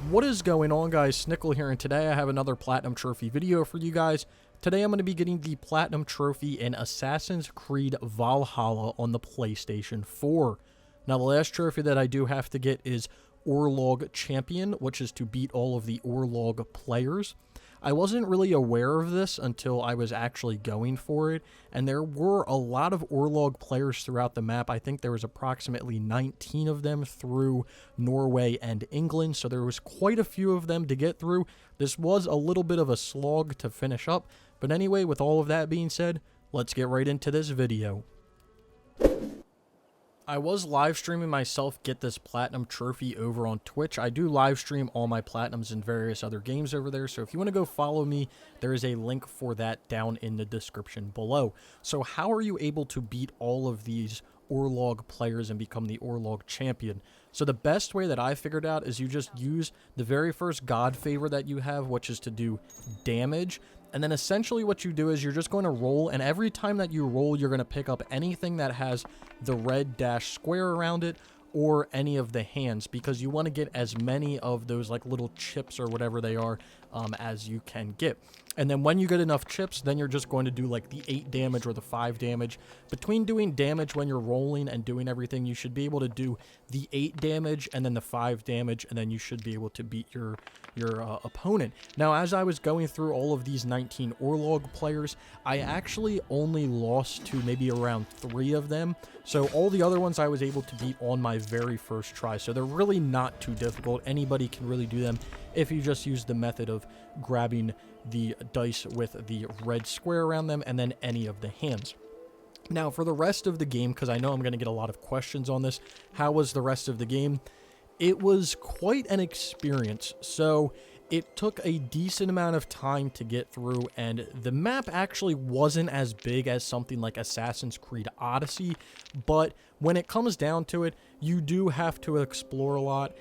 What is going on, guys? Snickel here, and today I have another Platinum Trophy video for you guys. Today I'm going to be getting the Platinum Trophy in Assassin's Creed Valhalla on the PlayStation 4. Now, the last trophy that I do have to get is Orlog Champion, which is to beat all of the Orlog players. I wasn't really aware of this until I was actually going for it, and there were a lot of Orlog players throughout the map. I think there was approximately 19 of them through Norway and England, so there was quite a few of them to get through. This was a little bit of a slog to finish up, but anyway, with all of that being said, let's get right into this video. I was live streaming myself get this Platinum Trophy over on Twitch. I do live stream all my Platinums and various other games over there, so if you want to go follow me, there is a link for that down in the description below. So how are you able to beat all of these Orlog players and become the Orlog Champion? So the best way that I figured out is you just use the very first god favor that you have, which is to do damage. And then essentially what you do is you're just going to roll, and every time that you roll, you're going to pick up anything that has the red dash square around it or any of the hands, because you want to get as many of those like little chips or whatever they are as you can get. And then when you get enough chips, then you're just going to do like the 8 damage or the 5 damage. Between doing damage when you're rolling and doing everything, you should be able to do the 8 damage and then the 5 damage, and then you should be able to beat your opponent. Now, as I was going through all of these 19 Orlog players, I actually only lost to maybe around 3 of them. So all the other ones I was able to beat on my very first try. So they're really not too difficult. Anybody can really do them if you just use the method of grabbing the dice with the red square around them and then any of the hands. Now, for the rest of the game, because I know I'm going to get a lot of questions on this, how was the rest of the game? It was quite an experience. So it took a decent amount of time to get through, and the map actually wasn't as big as something like Assassin's Creed Odyssey, but when it comes down to it, you do have to explore a lot,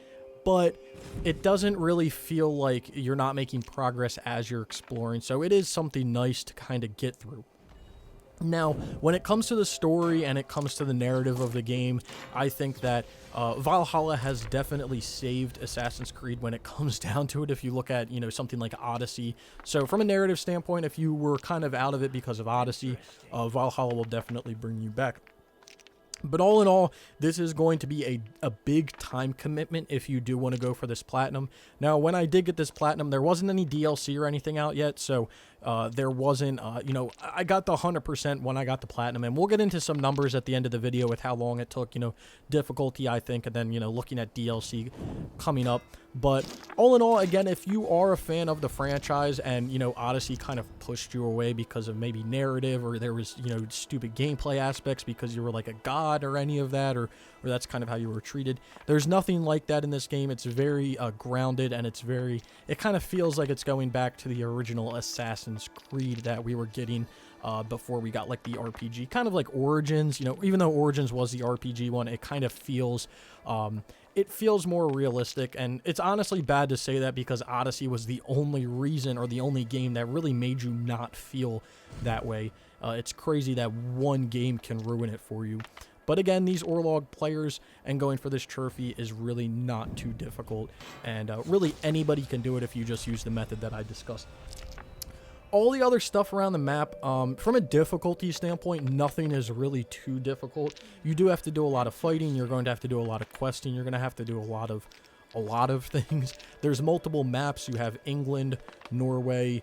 but it doesn't really feel like you're not making progress as you're exploring, so it is something nice to kind of get through. Now, when it comes to the story and it comes to the narrative of the game, I think that Valhalla has definitely saved Assassin's Creed when it comes down to it, if you look at, you know, something like Odyssey. So from a narrative standpoint, if you were kind of out of it because of Odyssey, Valhalla will definitely bring you back. But all in all, this is going to be a big time commitment if you do want to go for this Platinum. Now, when I did get this Platinum, there wasn't any DLC or anything out yet, so there wasn't, you know, I got the 100% when I got the Platinum, and we'll get into some numbers at the end of the video with how long it took, you know, difficulty, I think, and then, you know, looking at DLC coming up. But all in all, again, if you are a fan of the franchise and, you know, Odyssey kind of pushed you away because of maybe narrative, or there was, you know, stupid gameplay aspects because you were like a god or any of that, or that's kind of how you were treated, there's nothing like that in this game. It's very grounded, and it kind of feels like it's going back to the original Assassin's Creed that we were getting before we got like the RPG, kind of like Origins. You know, even though Origins was the RPG one, it kind of feels it feels more realistic, and it's honestly bad to say that because Odyssey was the only reason or the only game that really made you not feel that way. It's crazy that one game can ruin it for you. But again, these Orlog players and going for this trophy is really not too difficult, and really anybody can do it if you just use the method that I discussed. All the other stuff around the map, from a difficulty standpoint, nothing is really too difficult. You do have to do a lot of fighting. You're going to have to do a lot of questing. You're going to have to do a lot of things. There's multiple maps. You have England, Norway,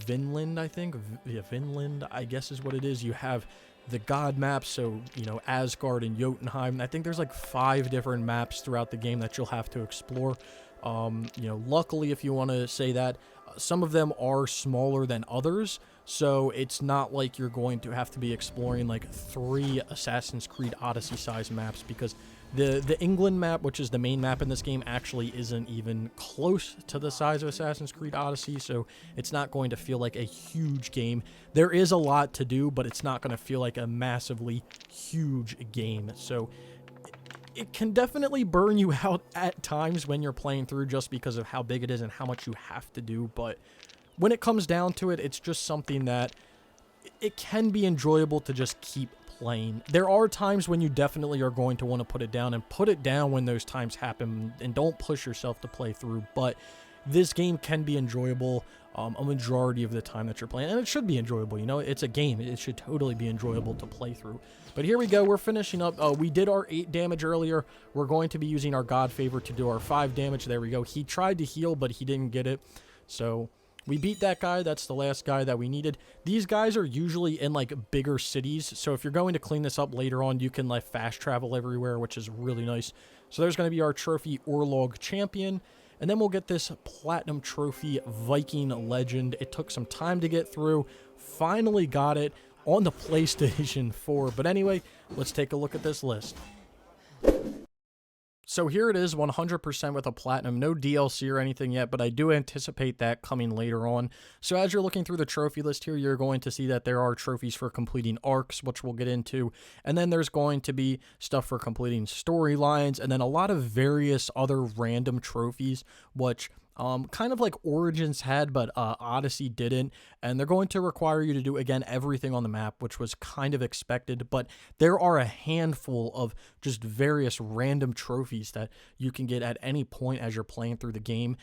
Vinland, I think. Yeah, Vinland, I guess is what it is. You have the god maps, so, you know, Asgard and Jotunheim. I think there's like 5 different maps throughout the game that you'll have to explore. You know, luckily, if you want to say that, some of them are smaller than others, so it's not like you're going to have to be exploring like 3 Assassin's Creed Odyssey size maps, because the England map, which is the main map in this game, actually isn't even close to the size of Assassin's Creed Odyssey, so it's not going to feel like a huge game. There is a lot to do, but it's not going to feel like a massively huge game, so it can definitely burn you out at times when you're playing through just because of how big it is and how much you have to do, but when it comes down to it, it's just something that it can be enjoyable to just keep playing. There are times when you definitely are going to want to put it down, and put it down when those times happen, and don't push yourself to play through. But this game can be enjoyable a majority of the time that you're playing, and it should be enjoyable. You know, it's a game. It should totally be enjoyable to play through. But here we go. We're finishing up. We did our 8 damage earlier. We're going to be using our God Favor to do our 5 damage. There we go. He tried to heal, but he didn't get it. So we beat that guy. That's the last guy that we needed. These guys are usually in like bigger cities. So if you're going to clean this up later on, you can like fast travel everywhere, which is really nice. So there's going to be our trophy Orlog Champion. And then we'll get this Platinum Trophy Viking Legend. It took some time to get through. Finally got it on the PlayStation 4. But anyway, let's take a look at this list. So here it is, 100% with a Platinum. No DLC or anything yet, but I do anticipate that coming later on. So as you're looking through the trophy list here, you're going to see that there are trophies for completing arcs, which we'll get into. And then there's going to be stuff for completing storylines, and then a lot of various other random trophies, which kind of like Origins had, but Odyssey didn't. And they're going to require you to do, again, everything on the map, which was kind of expected. But there are a handful of just various random trophies that you can get at any point as you're playing through the game,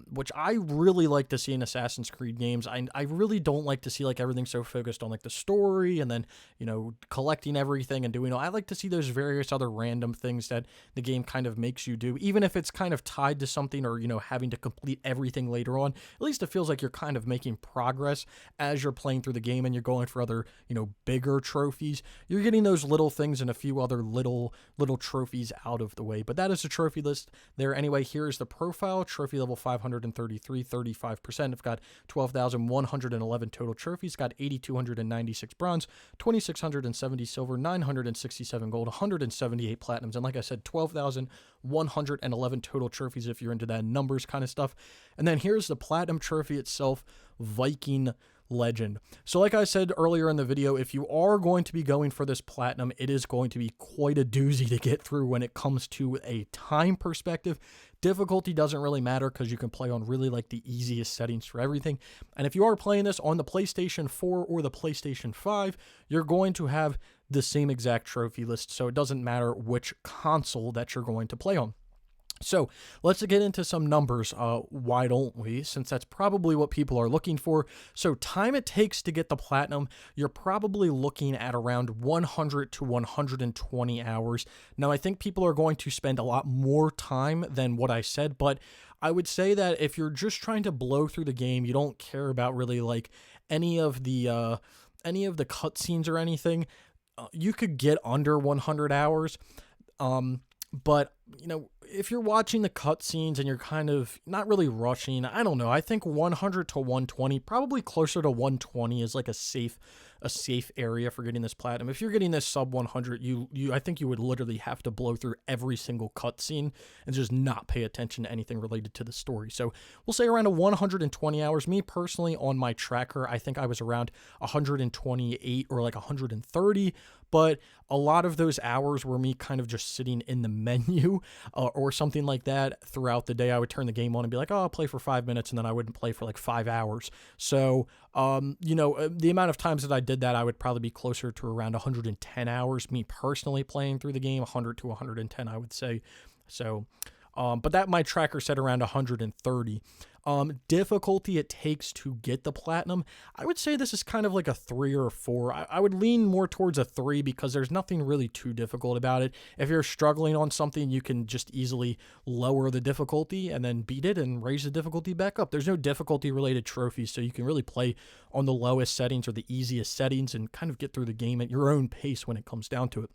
which I really like to see in Assassin's Creed games. I really don't like to see like everything so focused on like the story and then, you know, collecting everything and doing all. I like to see those various other random things that the game kind of makes you do, even if it's kind of tied to something or, you know, having to complete everything later on. At least it feels like you're kind of making progress as you're playing through the game and you're going for other, you know, bigger trophies. You're getting those little things and a few other little trophies out of the way. But that is the trophy list there. Anyway, here's the profile. Trophy level 533, 35%. I've got 12,111 total trophies. Got 8,296 bronze, 2,670 silver, 967 gold, 178 platinums, and like I said, 12,111 total trophies if you're into that numbers kind of stuff. And then here's the platinum trophy itself, Viking Legend. So like I said earlier in the video, if you are going to be going for this platinum, it is going to be quite a doozy to get through when it comes to a time perspective. Difficulty doesn't really matter because you can play on really like the easiest settings for everything. And if you are playing this on the PlayStation 4 or the PlayStation 5, you're going to have the same exact trophy list. So it doesn't matter which console that you're going to play on. So let's get into some numbers, why don't we, since that's probably what people are looking for. So time it takes to get the platinum, you're probably looking at around 100 to 120 hours. Now, I think people are going to spend a lot more time than what I said, but I would say that if you're just trying to blow through the game, you don't care about really like any of the cutscenes or anything, you could get under 100 hours. But, you know, if you're watching the cutscenes and you're kind of not really rushing, I don't know. I think 100 to 120, probably closer to 120 is like a safe area for getting this platinum. If you're getting this sub 100, I think you would literally have to blow through every single cutscene and just not pay attention to anything related to the story. So we'll say around a 120 hours. Me personally, on my tracker, I think I was around 128 or like 130. But a lot of those hours were me kind of just sitting in the menu or something like that throughout the day. I would turn the game on and be like, oh, I'll play for 5 minutes, and then I wouldn't play for like 5 hours. So, you know, the amount of times that I did that, I would probably be closer to around 110 hours, me personally playing through the game, 100 to 110, I would say. So, but that my tracker said around 130. Difficulty it takes to get the platinum, I would say this is kind of like a 3 or a 4. I would lean more towards a 3 because there's nothing really too difficult about it. If you're struggling on something, you can just easily lower the difficulty and then beat it and raise the difficulty back up. There's no difficulty related trophies, so you can really play on the lowest settings or the easiest settings and kind of get through the game at your own pace when it comes down to it.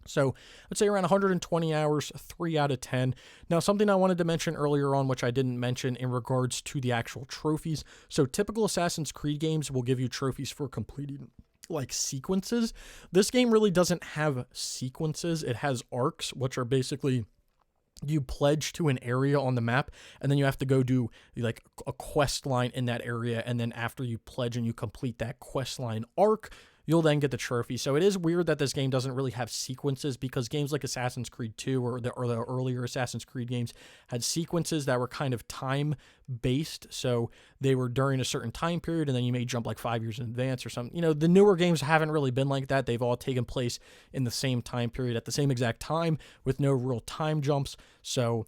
So I'd say around 120 hours, 3 out of 10. Now, something I wanted to mention earlier on, which I didn't mention in regards to the actual trophies. So typical Assassin's Creed games will give you trophies for completing like sequences. This game really doesn't have sequences. It has arcs, which are basically you pledge to an area on the map, and then you have to go do like a quest line in that area. And then after you pledge and you complete that quest line arc, you'll then get the trophy. So it is weird that this game doesn't really have sequences, because games like Assassin's Creed 2 or the earlier Assassin's Creed games had sequences that were kind of time based. So they were during a certain time period, and then you may jump like 5 years in advance or something. You know, the newer games haven't really been like that. They've all taken place in the same time period at the same exact time with no real time jumps. So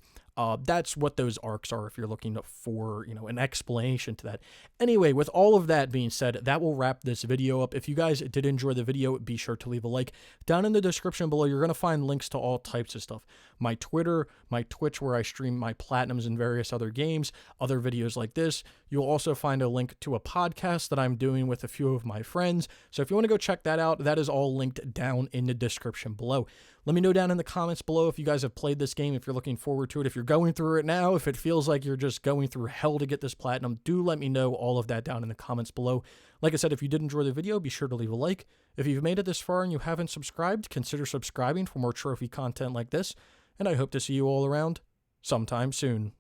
that's what those arcs are if you're looking for, you know, an explanation to that. Anyway, with all of that being said, that will wrap this video up. If you guys did enjoy the video, be sure to leave a like. Down in the description below, you're going to find links to all types of stuff. My Twitter, my Twitch, where I stream my platinums and various other games, other videos like this. You'll also find a link to a podcast that I'm doing with a few of my friends. So if you want to go check that out, that is all linked down in the description below. Let me know down in the comments below if you guys have played this game, if you're looking forward to it, if you're going through it now, if it feels like you're just going through hell to get this platinum. Do let me know all of that down in the comments below. Like I said, if you did enjoy the video, be sure to leave a like. If you've made it this far and you haven't subscribed, consider subscribing for more trophy content like this. And I hope to see you all around sometime soon.